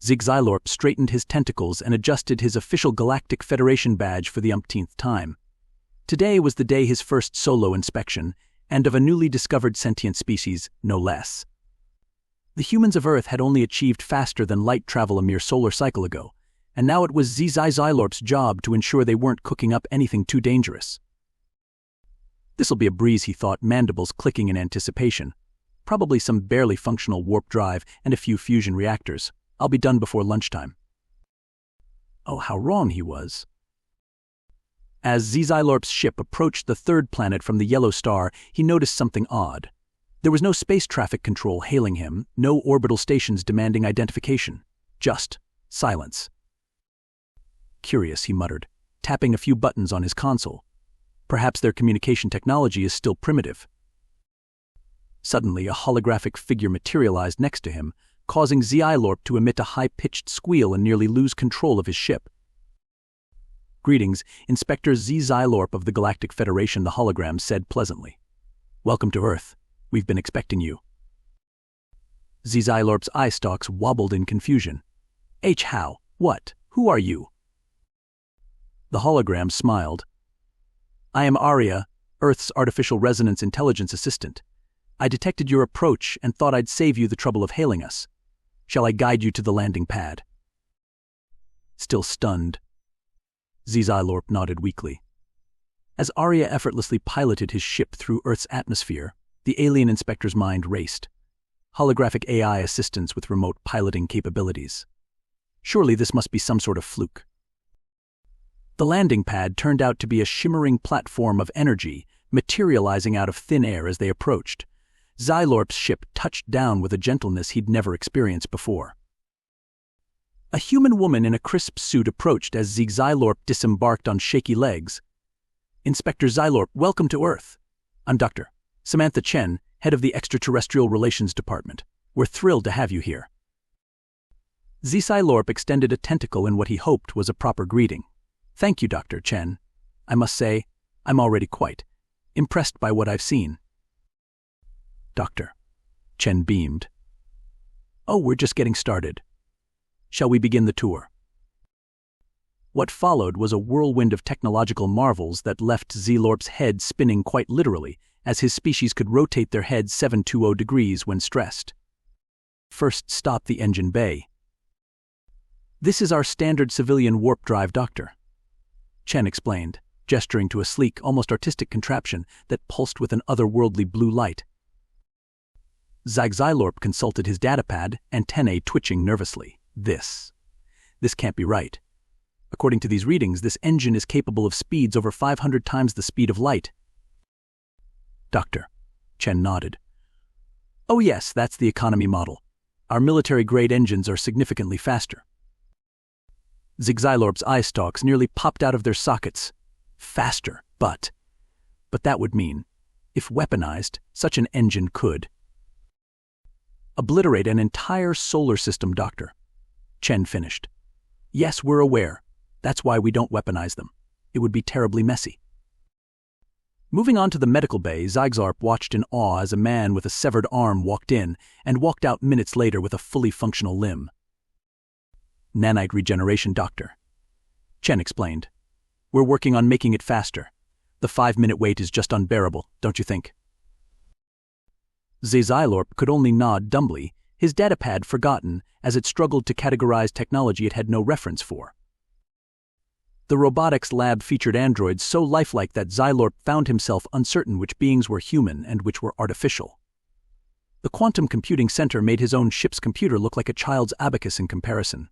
Zxylorp straightened his tentacles and adjusted his official Galactic Federation badge for the umpteenth time. Today was the day his first solo inspection, and of a newly discovered sentient species, no less. The humans of Earth had only achieved faster than light travel a mere solar cycle ago, and now it was Zxylorp's job to ensure they weren't cooking up anything too dangerous. This'll be a breeze, he thought, mandibles clicking in anticipation. Probably some barely functional warp drive and a few fusion reactors. I'll be done before lunchtime. Oh, how wrong he was. As Zxylorp's ship approached the third planet from the yellow star, he noticed something odd. There was no space traffic control hailing him, no orbital stations demanding identification. Just silence. Curious, he muttered, tapping a few buttons on his console. Perhaps their communication technology is still primitive. Suddenly, a holographic figure materialized next to him, causing Zxylorp to emit a high-pitched squeal and nearly lose control of his ship. "Greetings, Inspector Zxylorp of the Galactic Federation," the hologram said pleasantly. "Welcome to Earth. We've been expecting you." Zxylorp's eye stalks wobbled in confusion. "How? What? Who are you?" The hologram smiled. "I am Aria, Earth's artificial resonance intelligence assistant. I detected your approach and thought I'd save you the trouble of hailing us. Shall I guide you to the landing pad?" Still stunned, Zxylorp nodded weakly. As Aria effortlessly piloted his ship through Earth's atmosphere, the alien inspector's mind raced. Holographic AI assistants with remote piloting capabilities. Surely this must be some sort of fluke. The landing pad turned out to be a shimmering platform of energy, materializing out of thin air as they approached. Zxylorp's ship touched down with a gentleness he'd never experienced before. A human woman in a crisp suit approached as Zxylorp disembarked on shaky legs. "Inspector Zxylorp, welcome to Earth. I'm Dr. Samantha Chen, head of the Extraterrestrial Relations Department. We're thrilled to have you here." Zxylorp extended a tentacle in what he hoped was a proper greeting. "Thank you, Dr. Chen. I must say, I'm already quite impressed by what I've seen." "Doctor," Chen beamed. "Oh, we're just getting started. Shall we begin the tour?" What followed was a whirlwind of technological marvels that left Zxylorp's head spinning quite literally, as his species could rotate their heads 720 degrees when stressed. "First stop the engine bay. This is our standard civilian warp drive, Doctor," Chen explained, gesturing to a sleek, almost artistic contraption that pulsed with an otherworldly blue light. Zxylorp consulted his datapad, antennae twitching nervously. This can't be right. According to these readings, this engine is capable of speeds over 500 times the speed of light. "Doctor," Chen nodded. "Oh yes, that's the economy model. Our military-grade engines are significantly faster." Zxylorp's eye stalks nearly popped out of their sockets. Faster, but that would mean, if weaponized, such an engine could obliterate an entire solar system, Doctor, Chen finished. "Yes, we're aware. That's why we don't weaponize them. It would be terribly messy." Moving on to the medical bay, Zxylorp watched in awe as a man with a severed arm walked in and walked out minutes later with a fully functional limb. "Nanite regeneration, Doctor," Chen explained. "We're working on making it faster. The 5-minute wait is just unbearable, don't you think?" Zxylorp could only nod dumbly, his datapad forgotten as it struggled to categorize technology it had no reference for. The robotics lab featured androids so lifelike that Zxylorp found himself uncertain which beings were human and which were artificial. The quantum computing center made his own ship's computer look like a child's abacus in comparison.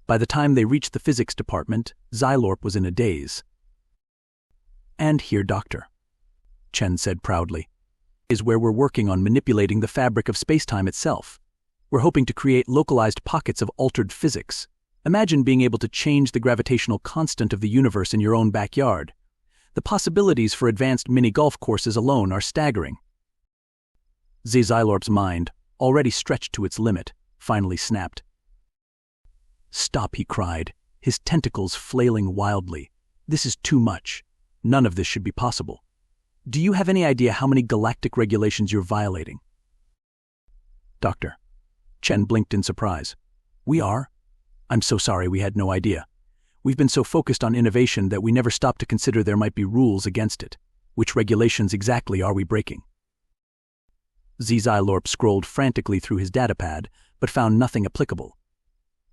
By the time they reached the physics department, Zxylorp was in a daze. "And here, Doctor," Chen said proudly, "is where we're working on manipulating the fabric of spacetime itself. We're hoping to create localized pockets of altered physics. Imagine being able to change the gravitational constant of the universe in your own backyard. The possibilities for advanced mini-golf courses alone are staggering." Zxylorp's mind, already stretched to its limit, finally snapped. "Stop," he cried, his tentacles flailing wildly. "This is too much. None of this should be possible. Do you have any idea how many galactic regulations you're violating?" "Doctor," Chen blinked in surprise. We are? I'm so sorry, we had no idea. We've been so focused on innovation that we never stopped to consider there might be rules against it. Which regulations exactly are we breaking? Zxylorp scrolled frantically through his datapad, but found nothing applicable.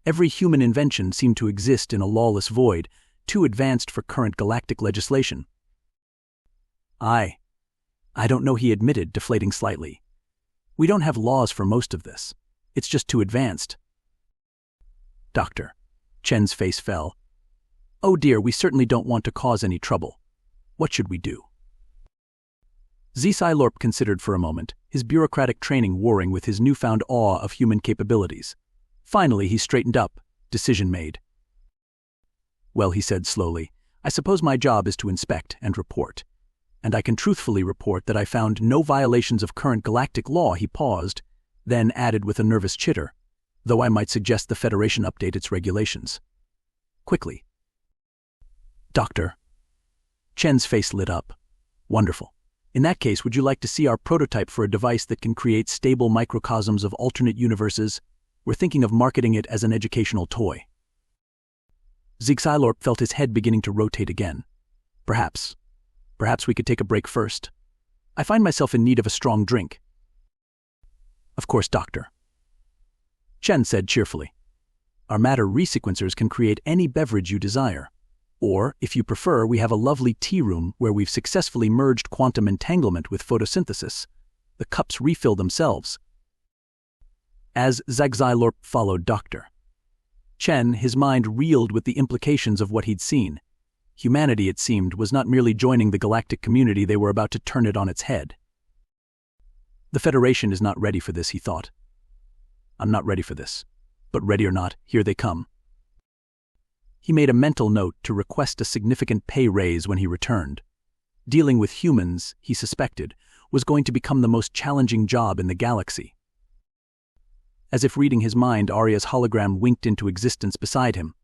Every human invention seemed to exist in a lawless void, too advanced for current galactic legislation. I don't know, he admitted, deflating slightly. We don't have laws for most of this. It's just too advanced. Doctor. Chen's face fell. Oh dear, we certainly don't want to cause any trouble. What should we do? Zxylorp considered for a moment, his bureaucratic training warring with his newfound awe of human capabilities. Finally, he straightened up, decision made. Well, he said slowly, I suppose my job is to inspect and report. And I can truthfully report that I found no violations of current galactic law. He paused, then added with a nervous chitter, though I might suggest the Federation update its regulations. Quickly. Doctor. Chen's face lit up. Wonderful. In that case, would you like to see our prototype for a device that can create stable microcosms of alternate universes? We're thinking of marketing it as an educational toy. Zxylorp felt his head beginning to rotate again. Perhaps we could take a break first. I find myself in need of a strong drink. Of course, Doctor. Chen said cheerfully. Our matter resequencers can create any beverage you desire. Or, if you prefer, we have a lovely tea room where we've successfully merged quantum entanglement with photosynthesis. The cups refill themselves. As Zxylorp followed Dr. Chen, his mind reeled with the implications of what he'd seen. Humanity, it seemed, was not merely joining the galactic community, they were about to turn it on its head. The Federation is not ready for this, he thought. I'm not ready for this. But ready or not, here they come. He made a mental note to request a significant pay raise when he returned. Dealing with humans, he suspected, was going to become the most challenging job in the galaxy. As if reading his mind, Arya's hologram winked into existence beside him.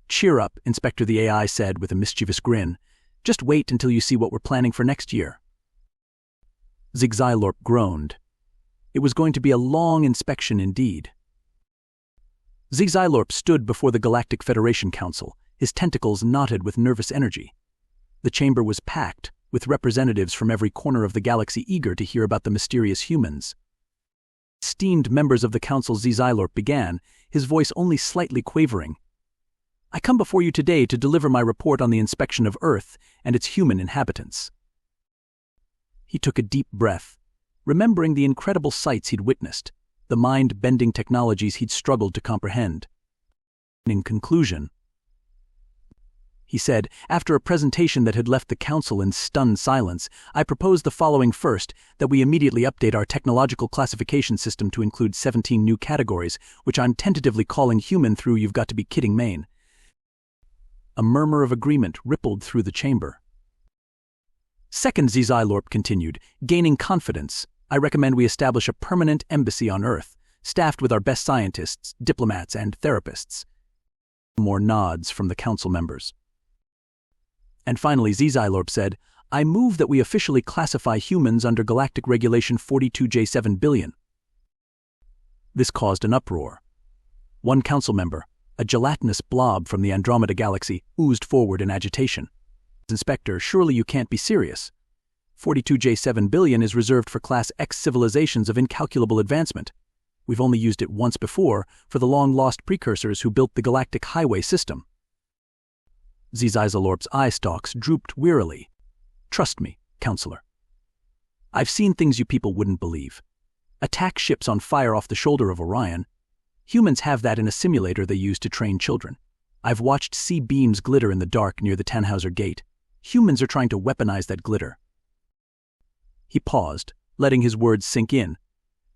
Cheer up, Inspector, the AI said with a mischievous grin. Just wait until you see what we're planning for next year. Zxylorp groaned. It was going to be a long inspection indeed. Zxylorp stood before the Galactic Federation Council, his tentacles knotted with nervous energy. The chamber was packed, with representatives from every corner of the galaxy eager to hear about the mysterious humans. Esteemed members of the council, Zxylorp began, his voice only slightly quavering. I come before you today to deliver my report on the inspection of Earth and its human inhabitants. He took a deep breath, remembering the incredible sights he'd witnessed, the mind-bending technologies he'd struggled to comprehend. In conclusion, he said, after a presentation that had left the council in stunned silence, I propose the following: first, that we immediately update our technological classification system to include 17 new categories, which I'm tentatively calling human through You've Got to Be Kidding Maine. A murmur of agreement rippled through the chamber. Second, Zxylorp continued, gaining confidence, I recommend we establish a permanent embassy on Earth, staffed with our best scientists, diplomats, and therapists. More nods from the council members. And finally, Zxylorp said, I move that we officially classify humans under Galactic Regulation 42J7 billion. This caused an uproar. One council member, a gelatinous blob from the Andromeda galaxy, oozed forward in agitation. Inspector, surely you can't be serious. 42J7 billion is reserved for Class X civilizations of incalculable advancement. We've only used it once before for the long-lost precursors who built the galactic highway system. Zxylorp's eye stalks drooped wearily. Trust me, counselor. I've seen things you people wouldn't believe. Attack ships on fire off the shoulder of Orion. Humans have that in a simulator they use to train children. I've watched sea beams glitter in the dark near the Tannhauser Gate. Humans are trying to weaponize that glitter. He paused, letting his words sink in.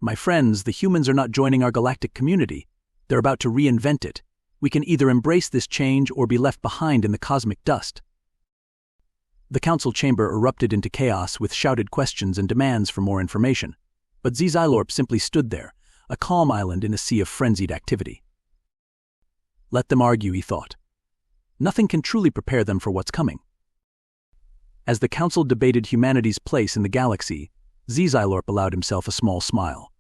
My friends, the humans are not joining our galactic community. They're about to reinvent it. We can either embrace this change or be left behind in the cosmic dust. The council chamber erupted into chaos with shouted questions and demands for more information. But Zxylorp simply stood there, a calm island in a sea of frenzied activity. Let them argue, he thought. Nothing can truly prepare them for what's coming. As the council debated humanity's place in the galaxy, Zxylorp allowed himself a small smile.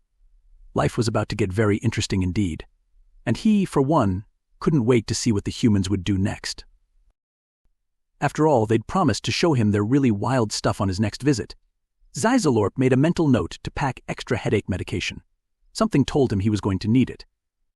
Life was about to get very interesting indeed. and he, for one, couldn't wait to see what the humans would do next. After all, they'd promised to show him their really wild stuff on his next visit. Zxylorp made a mental note to pack extra headache medication. Something told him he was going to need it.